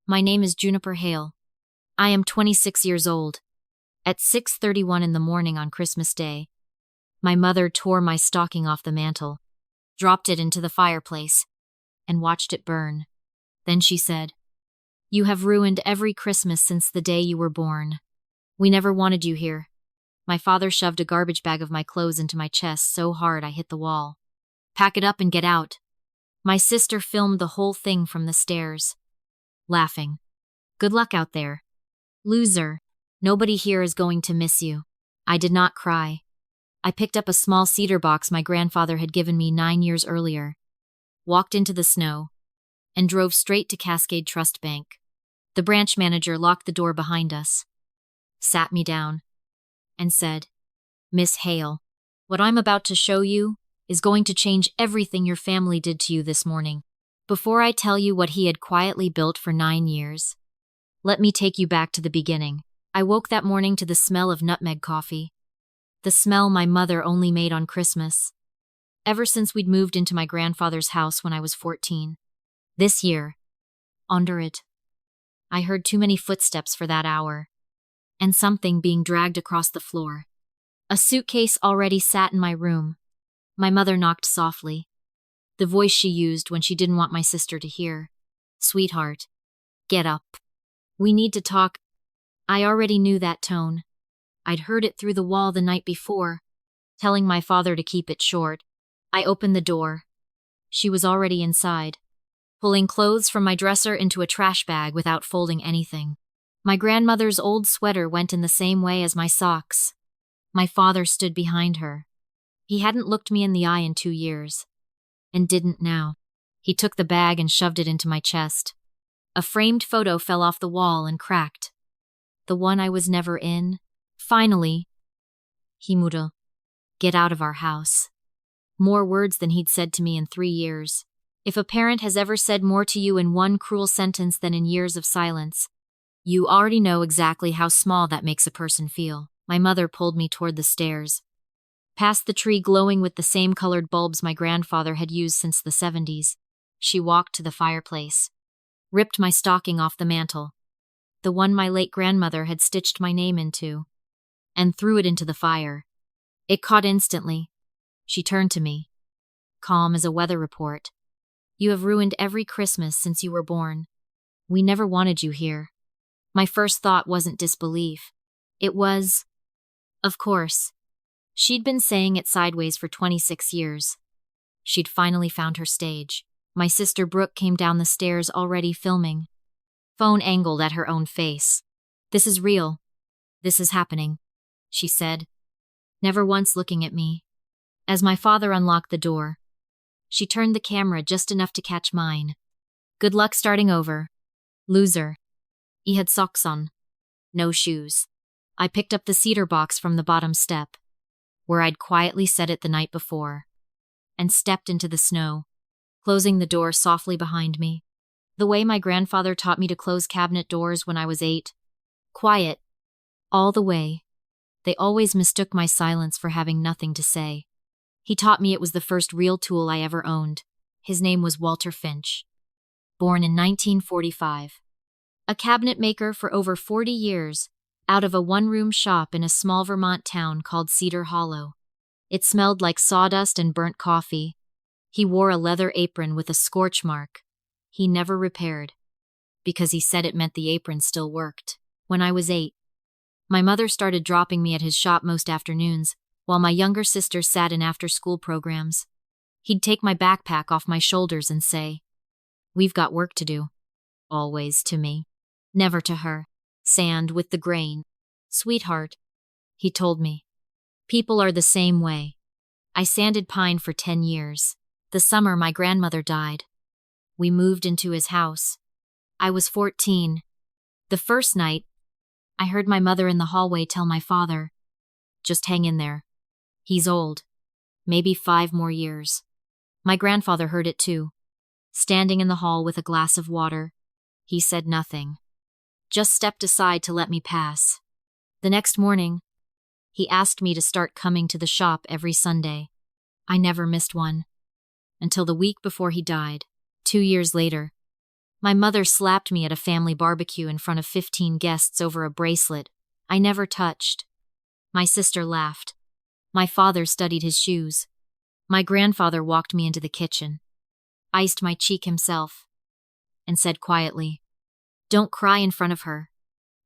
My name is Juniper Hale. I am 26 years old. At 6:31 in the morning on Christmas Day, my mother tore my stocking off the mantel, dropped it into the fireplace, and watched it burn. Then she said, "You have ruined every Christmas since the day you were born. We never wanted you here." My father shoved a garbage bag of my clothes into my chest so hard I hit the wall. "Pack it up and get out." My sister filmed the whole thing from the stairs, laughing. "Good luck out there. Loser. Nobody here is going to miss you." I did not cry. I picked up a small cedar box my grandfather had given me 9 years earlier, walked into the snow, and drove straight to Cascade Trust Bank. The branch manager locked the door behind us, sat me down, and said, "Miss Hale, what I'm about to show you is going to change everything your family did to you this morning. Before I tell you what he had quietly built for 9 years, let me take you back to the beginning." I woke that morning to the smell of nutmeg coffee, the smell my mother only made on Christmas, ever since we'd moved into my grandfather's house when I was 14. This year, under it, I heard too many footsteps for that hour, and something being dragged across the floor. A suitcase already sat in my room. My mother knocked softly, the voice she used when she didn't want my sister to hear. "Sweetheart, get up. We need to talk." I already knew that tone. I'd heard it through the wall the night before, telling my father to keep it short. I opened the door. She was already inside, pulling clothes from my dresser into a trash bag without folding anything. My grandmother's old sweater went in the same way as my socks. My father stood behind her. He hadn't looked me in the eye in 2 years, and didn't now. He took the bag and shoved it into my chest. A framed photo fell off the wall and cracked. The one I was never in. Finally, he muttered, "Get out of our house." More words than he'd said to me in 3 years. If a parent has ever said more to you in one cruel sentence than in years of silence, you already know exactly how small that makes a person feel. My mother pulled me toward the stairs, past the tree glowing with the same colored bulbs my grandfather had used since the 70s. She walked to the fireplace, ripped my stocking off the mantel, the one my late grandmother had stitched my name into, and threw it into the fire. It caught instantly. She turned to me, calm as a weather report. "You have ruined every Christmas since you were born. We never wanted you here." My first thought wasn't disbelief. It was, of course. She'd been saying it sideways for 26 years. She'd finally found her stage. My sister Brooke came down the stairs already filming, phone angled at her own face. "This is real. This is happening," she said, never once looking at me. As my father unlocked the door, she turned the camera just enough to catch mine. "Good luck starting over. Loser." He had socks on, no shoes. I picked up the cedar box from the bottom step, where I'd quietly set it the night before, and stepped into the snow, closing the door softly behind me. The way my grandfather taught me to close cabinet doors when I was 8. Quiet. All the way. They always mistook my silence for having nothing to say. He taught me it was the first real tool I ever owned. His name was Walter Finch. Born in 1945. A cabinet maker for over 40 years, out of a one-room shop in a small Vermont town called Cedar Hollow. It smelled like sawdust and burnt coffee. He wore a leather apron with a scorch mark he never repaired, because he said it meant the apron still worked. When I was 8, my mother started dropping me at his shop most afternoons, while my younger sister sat in after-school programs. He'd take my backpack off my shoulders and say, "We've got work to do." Always to me, never to her. "Sand with the grain. Sweetheart," he told me. "People are the same way." I sanded pine for 10 years. The summer my grandmother died, we moved into his house. I was 14. The first night, I heard my mother in the hallway tell my father, "Just hang in there. He's old. Maybe 5 more years." My grandfather heard it too. Standing in the hall with a glass of water, he said nothing, just stepped aside to let me pass. The next morning, he asked me to start coming to the shop every Sunday. I never missed one, until the week before he died. 2 years later, My mother slapped me at a family barbecue in front of 15 guests over a bracelet I never touched. My sister laughed. My father studied his shoes. My grandfather walked me into the kitchen, iced my cheek himself, and said quietly, "Don't cry in front of her.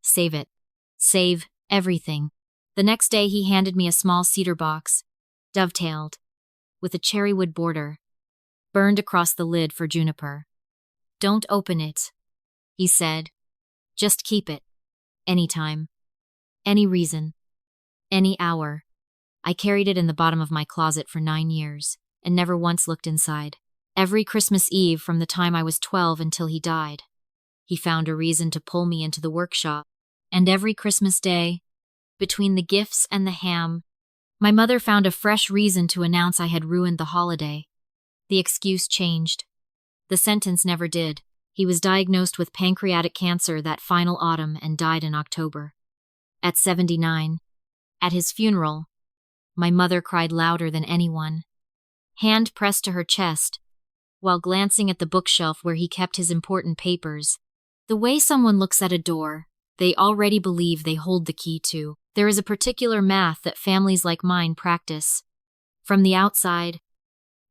Save it. Save everything." The next day he handed me a small cedar box, dovetailed, with a cherrywood border, burned across the lid for juniper. "Don't open it," he said. "Just keep it. Anytime. Any reason. Any hour." I carried it in the bottom of my closet for 9 years, and never once looked inside. Every Christmas Eve from the time I was 12 until he died, he found a reason to pull me into the workshop. And every Christmas Day, between the gifts and the ham, my mother found a fresh reason to announce I had ruined the holiday. The excuse changed. The sentence never did. He was diagnosed with pancreatic cancer that final autumn and died in October. At 79, at his funeral, my mother cried louder than anyone, hand pressed to her chest, while glancing at the bookshelf where he kept his important papers. The way someone looks at a door they already believe they hold the key to. There is a particular math that families like mine practice. From the outside,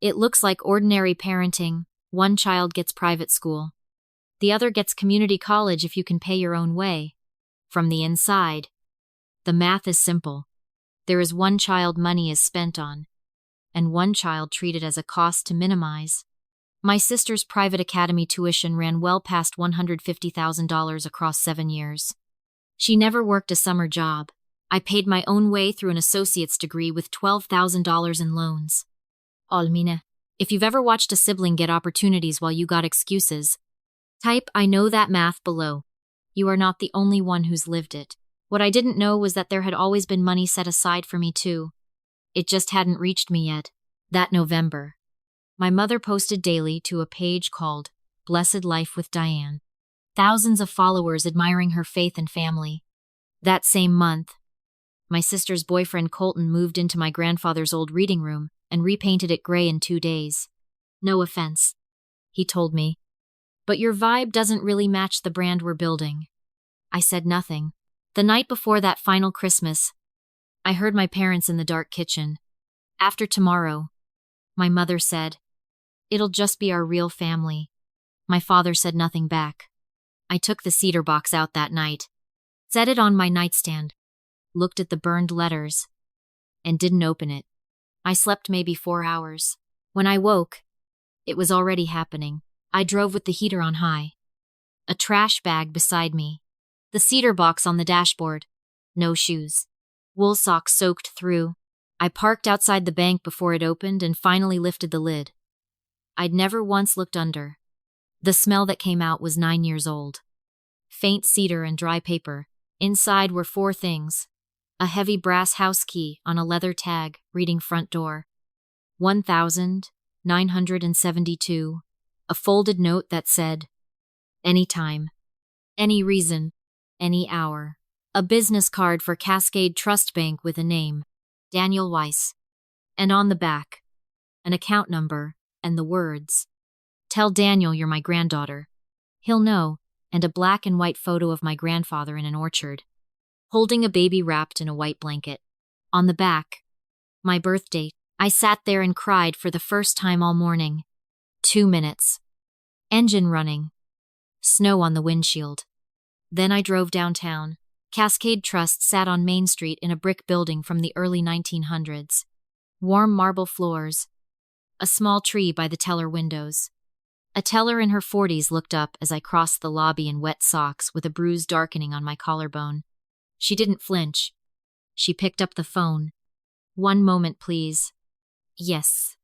it looks like ordinary parenting. One child gets private school. The other gets community college if you can pay your own way. From the inside, the math is simple. There is one child money is spent on, and one child treated as a cost to minimize. My sister's private academy tuition ran well past $150,000 across 7 years. She never worked a summer job. I paid my own way through an associate's degree with $12,000 in loans. Almina, if you've ever watched a sibling get opportunities while you got excuses, type "I know that math" below. You are not the only one who's lived it. What I didn't know was that there had always been money set aside for me too. It just hadn't reached me yet. That November, my mother posted daily to a page called Blessed Life with Diane. Thousands of followers admiring her faith and family. That same month, my sister's boyfriend Colton moved into my grandfather's old reading room and repainted it gray in 2 days. "No offense," he told me, "but your vibe doesn't really match the brand we're building." I said nothing. The night before that final Christmas, I heard my parents in the dark kitchen. "After tomorrow," my mother said, "it'll just be our real family." My father said nothing back. I took the cedar box out that night, set it on my nightstand, looked at the burned letters, and didn't open it. I slept maybe 4 hours. When I woke, it was already happening. I drove with the heater on high, a trash bag beside me, the cedar box on the dashboard, no shoes, wool socks soaked through. I parked outside the bank before it opened and finally lifted the lid. I'd never once looked under. The smell that came out was 9 years old. Faint cedar and dry paper. Inside were 4 things. A heavy brass house key on a leather tag reading front door. 1972. A folded note that said, "Anytime. Any reason. Any hour." A business card for Cascade Trust Bank with a name, Daniel Weiss. And on the back, an account number and the words, "Tell Daniel you're my granddaughter. He'll know," and a black and white photo of my grandfather in an orchard, holding a baby wrapped in a white blanket. On the back, my birth date. I sat there and cried for the first time all morning. 2 minutes. Engine running. Snow on the windshield. Then I drove downtown. Cascade Trust sat on Main Street in a brick building from the early 1900s. Warm marble floors. A small tree by the teller windows. A teller in her 40s looked up as I crossed the lobby in wet socks with a bruise darkening on my collarbone. She didn't flinch. She picked up the phone. "One moment, please." "Yes."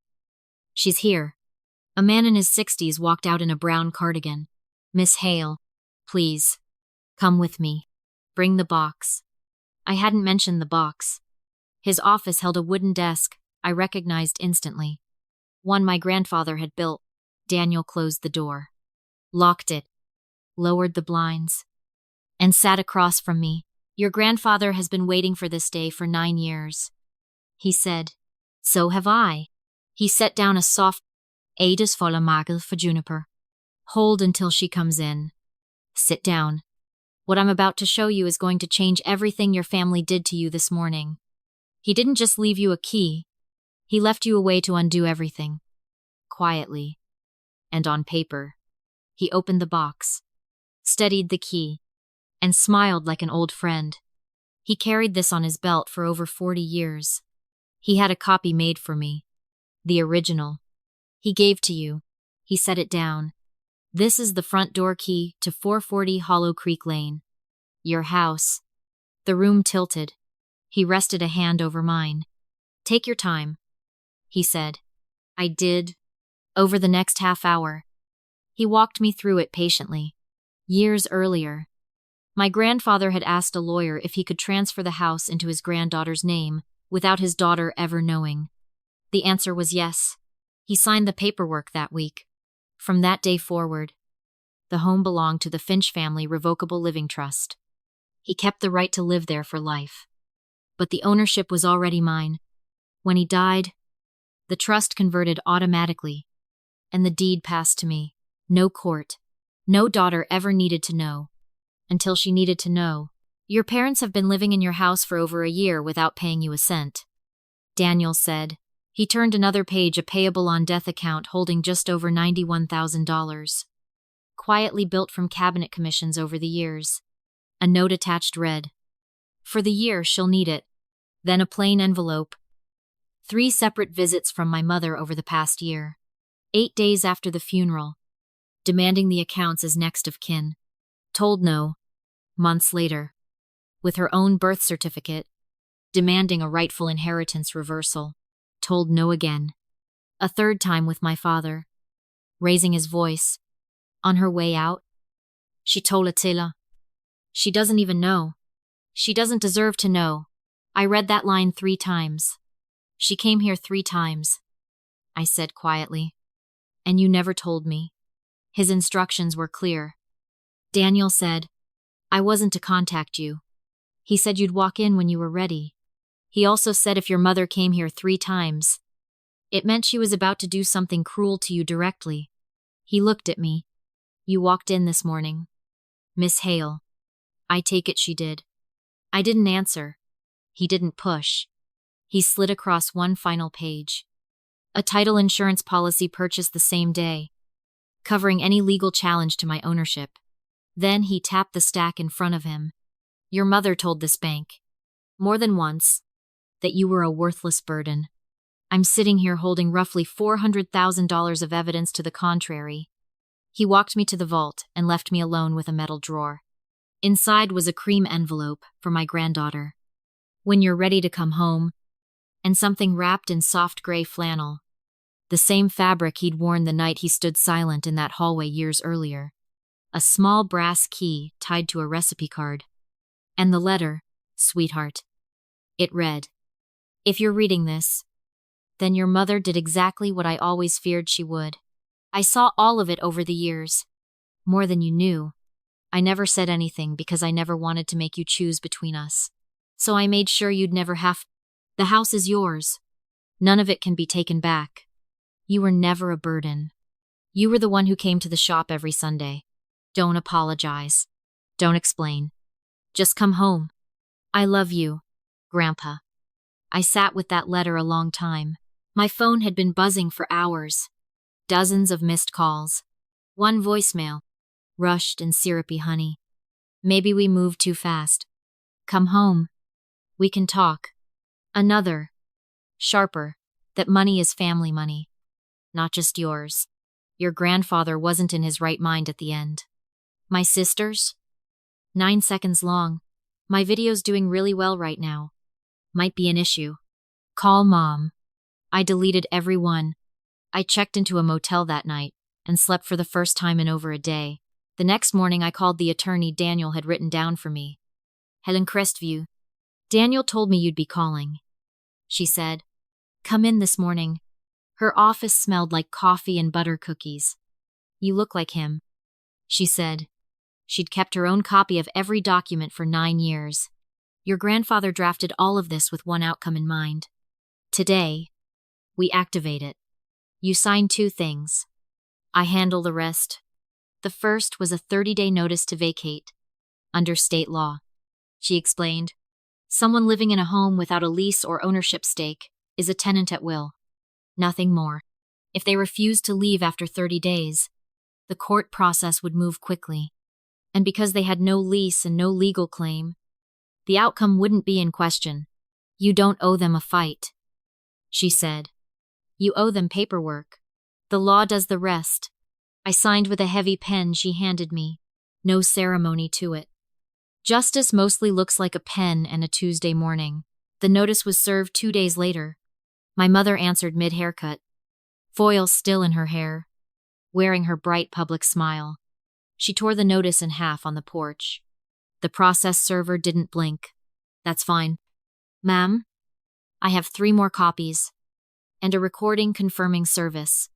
"She's here." A man in his 60s walked out in a brown cardigan. "Miss Hale, please. Come with me. Bring the box." I hadn't mentioned the box. His office held a wooden desk I recognized instantly. One my grandfather had built. Daniel closed the door, locked it, lowered the blinds, and sat across from me. "Your grandfather has been waiting for this day for 9 years. He said, "So have I." He set down a soft Ada's volle Magel for juniper. Hold until she comes in. Sit down. What I'm about to show you is going to change everything your family did to you this morning. He didn't just leave you a key. He left you a way to undo everything. Quietly. And on paper. He opened the box, steadied the key, and smiled like an old friend. He carried this on his belt for over 40 years. He had a copy made for me. The original. He gave to you. He set it down. This is the front door key to 440 Hollow Creek Lane. Your house. The room tilted. He rested a hand over mine. Take your time, he said. I did. Over the next half hour. He walked me through it patiently. Years earlier, my grandfather had asked a lawyer if he could transfer the house into his granddaughter's name without his daughter ever knowing. The answer was yes. He signed the paperwork that week. From that day forward, the home belonged to the Finch Family Revocable Living Trust. He kept the right to live there for life. But the ownership was already mine. When he died, the trust converted automatically, and the deed passed to me. No court, no daughter ever needed to know. Until she needed to know. Your parents have been living in your house for over a year without paying you a cent, Daniel said. He turned another page, a payable on death account holding just over $91,000. Quietly built from cabinet commissions over the years. A note attached read, "For the year she'll need it." Then a plain envelope. 3 separate visits from my mother over the past year. 8 days after the funeral. Demanding the accounts as next of kin. Told no. Months later. With her own birth certificate. Demanding a rightful inheritance reversal. Told no again. A third time with my father. Raising his voice. On her way out. She told Attila. She doesn't even know. She doesn't deserve to know. I read that line 3 times. She came here 3 times. I said quietly. And you never told me. His instructions were clear. Daniel said, I wasn't to contact you. He said you'd walk in when you were ready. He also said if your mother came here 3 times, it meant she was about to do something cruel to you directly. He looked at me. You walked in this morning. Miss Hale. I take it she did. I didn't answer. He didn't push. He slid across one final page. A title insurance policy purchased the same day, covering any legal challenge to my ownership. Then he tapped the stack in front of him. Your mother told this bank, more than once, that you were a worthless burden. I'm sitting here holding roughly $400,000 of evidence to the contrary. He walked me to the vault and left me alone with a metal drawer. Inside was a cream envelope for my granddaughter. When you're ready to come home, and something wrapped in soft gray flannel. The same fabric he'd worn the night he stood silent in that hallway years earlier. A small brass key tied to a recipe card. And the letter, sweetheart. It read, if you're reading this, then your mother did exactly what I always feared she would. I saw all of it over the years. More than you knew. I never said anything because I never wanted to make you choose between us. So I made sure you'd never have. The house is yours. None of it can be taken back. You were never a burden. You were the one who came to the shop every Sunday. Don't apologize. Don't explain. Just come home. I love you, Grandpa. I sat with that letter a long time. My phone had been buzzing for hours. Dozens of missed calls. One voicemail. Rushed and syrupy honey. Maybe we moved too fast. Come home. We can talk. Another. Sharper. That money is family money. Not just yours. Your grandfather wasn't in his right mind at the end. My sisters? 9 seconds long. My video's doing really well right now. Might be an issue. Call Mom. I deleted every one. I checked into a motel that night and slept for the first time in over a day. The next morning I called the attorney Daniel had written down for me. Helen Crestview. Daniel told me you'd be calling. She said, come in this morning. Her office smelled like coffee and butter cookies. You look like him, she said. She'd kept her own copy of every document for 9 years. Your grandfather drafted all of this with one outcome in mind. Today, we activate it. You sign 2 things. I handle the rest. The first was a 30-day notice to vacate. Under state law, she explained, someone living in a home without a lease or ownership stake is a tenant at will. Nothing more. If they refused to leave after 30 days, the court process would move quickly. And because they had no lease and no legal claim, the outcome wouldn't be in question. You don't owe them a fight, she said. You owe them paperwork. The law does the rest. I signed with a heavy pen she handed me. No ceremony to it. Justice mostly looks like a pen and a Tuesday morning. The notice was served 2 days later. My mother answered mid-haircut, foil still in her hair, wearing her bright public smile. She tore the notice in half on the porch. The process server didn't blink. That's fine. Ma'am, I have 3 more copies, and a recording confirming service.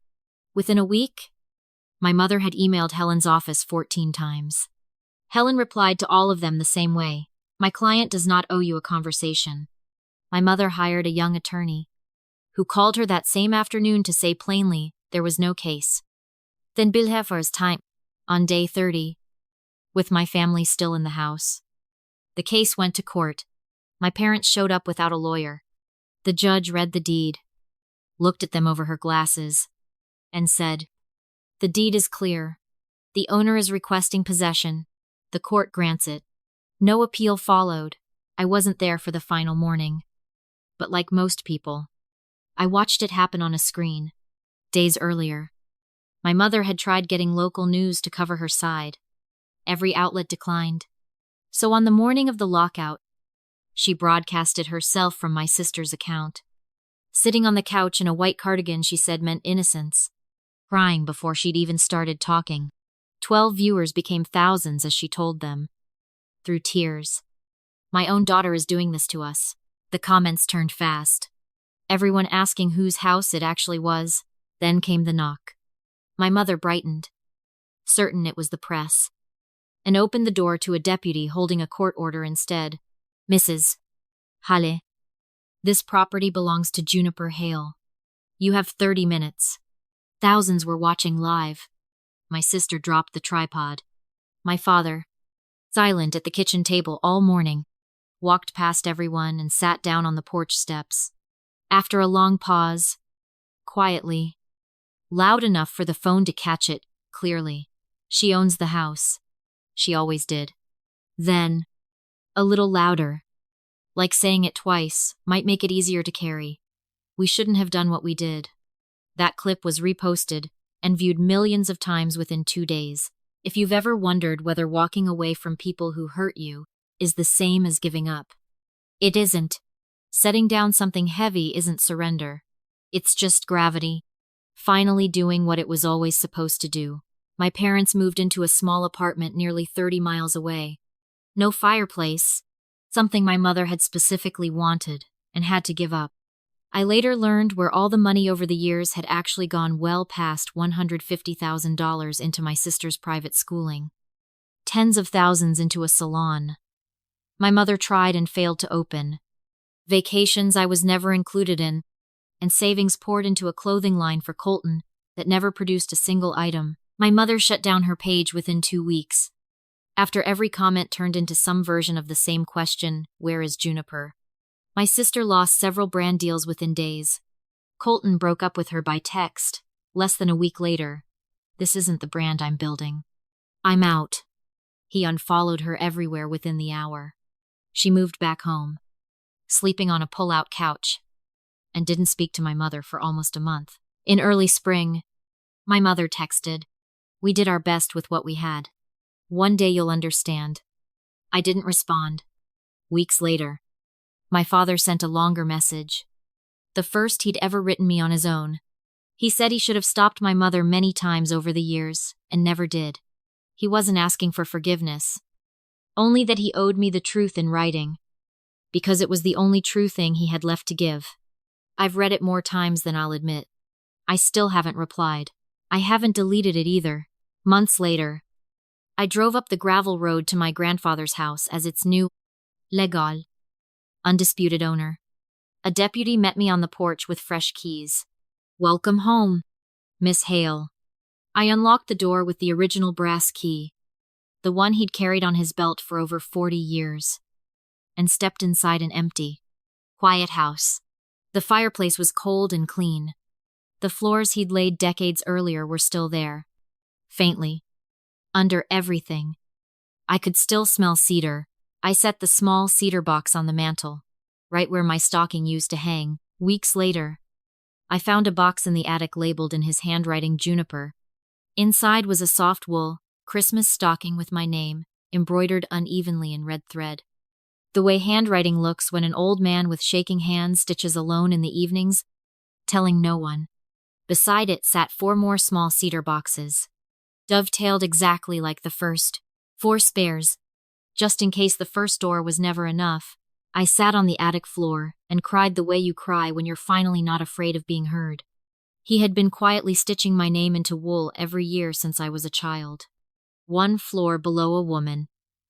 Within a week, my mother had emailed Helen's office 14 times. Helen replied to all of them the same way. My client does not owe you a conversation. My mother hired a young attorney, who called her that same afternoon to say plainly there was no case. Then bill her for his time, on day 30, with my family still in the house. The case went to court. My parents showed up without a lawyer. The judge read the deed, looked at them over her glasses, and said, "The deed is clear. The owner is requesting possession. The court grants it." No appeal followed. I wasn't there for the final morning. But like most people, I watched it happen on a screen. Days earlier, my mother had tried getting local news to cover her side. Every outlet declined. So on the morning of the lockout, she broadcasted herself from my sister's account. Sitting on the couch in a white cardigan she said meant innocence, crying before she'd even started talking. 12 viewers became thousands as she told them, through tears. My own daughter is doing this to us. The comments turned fast. Everyone asking whose house it actually was. Then came the knock. My mother brightened, certain it was the press, and opened the door to a deputy holding a court order instead. Mrs. Hale, this property belongs to Juniper Hale. You have 30 minutes. Thousands were watching live. My sister dropped the tripod. My father, silent at the kitchen table all morning, walked past everyone and sat down on the porch steps. After a long pause, quietly, loud enough for the phone to catch it clearly, "She owns the house. She always did." Then, a little louder, like saying it twice might make it easier to carry, "We shouldn't have done what we did." That clip was reposted and viewed millions of times within 2 days. If you've ever wondered whether walking away from people who hurt you is the same as giving up, it isn't. Setting down something heavy isn't surrender. It's just gravity, finally doing what it was always supposed to do. My parents moved into a small apartment nearly 30 miles away. No fireplace, something my mother had specifically wanted and had to give up. I later learned where all the money over the years had actually gone well past $150,000 into my sister's private schooling. Tens of thousands into a salon my mother tried and failed to open. Vacations I was never included in, and savings poured into a clothing line for Colton that never produced a single item. My mother shut down her page within 2 weeks. After every comment turned into some version of the same question, "Where is Juniper?" My sister lost several brand deals within days. Colton broke up with her by text, less than a week later. "This isn't the brand I'm building. I'm out." He unfollowed her everywhere within the hour. She moved back home, sleeping on a pull-out couch, and didn't speak to my mother for almost a month. In early spring, my mother texted, "We did our best with what we had. One day you'll understand." I didn't respond. Weeks later, my father sent a longer message, the first he'd ever written me on his own. He said he should have stopped my mother many times over the years, and never did. He wasn't asking for forgiveness, only that he owed me the truth in writing, because it was the only true thing he had left to give. I've read it more times than I'll admit. I still haven't replied. I haven't deleted it either. Months later, I drove up the gravel road to my grandfather's house as its new, legal, undisputed owner. A deputy met me on the porch with fresh keys. "Welcome home, Miss Hale." I unlocked the door with the original brass key, the one he'd carried on his belt for over 40 years, and stepped inside an empty, quiet house. The fireplace was cold and clean. The floors he'd laid decades earlier were still there. Faintly. Under everything. I could still smell cedar. I set the small cedar box on the mantel, right where my stocking used to hang. Weeks later, I found a box in the attic labeled in his handwriting Juniper. Inside was a soft wool, Christmas stocking with my name, embroidered unevenly in red thread. The way handwriting looks when an old man with shaking hands stitches alone in the evenings, telling no one. Beside it sat 4 more small cedar boxes, dovetailed exactly like the first, 4 spares. Just in case the first door was never enough, I sat on the attic floor and cried the way you cry when you're finally not afraid of being heard. He had been quietly stitching my name into wool every year since I was a child. 1 floor below a woman,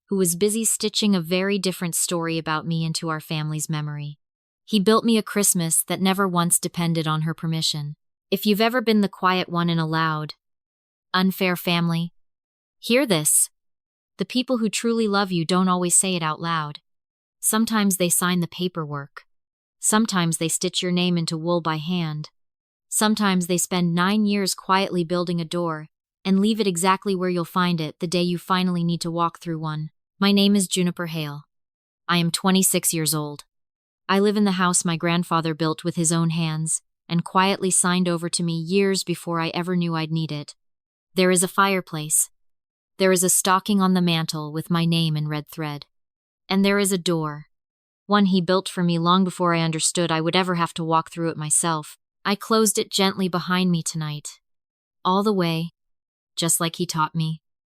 who was busy stitching a very different story about me into our family's memory. He built me a Christmas that never once depended on her permission. If you've ever been the quiet one in a loud, unfair family, hear this. The people who truly love you don't always say it out loud. Sometimes they sign the paperwork. Sometimes they stitch your name into wool by hand. Sometimes they spend 9 years quietly building a door and leave it exactly where you'll find it the day you finally need to walk through one. My name is Juniper Hale. I am 26 years old. I live in the house my grandfather built with his own hands and quietly signed over to me years before I ever knew I'd need it. There is a fireplace. There is a stocking on the mantel with my name in red thread. And there is a door. One he built for me long before I understood I would ever have to walk through it myself. I closed it gently behind me tonight. All the way, just like he taught me.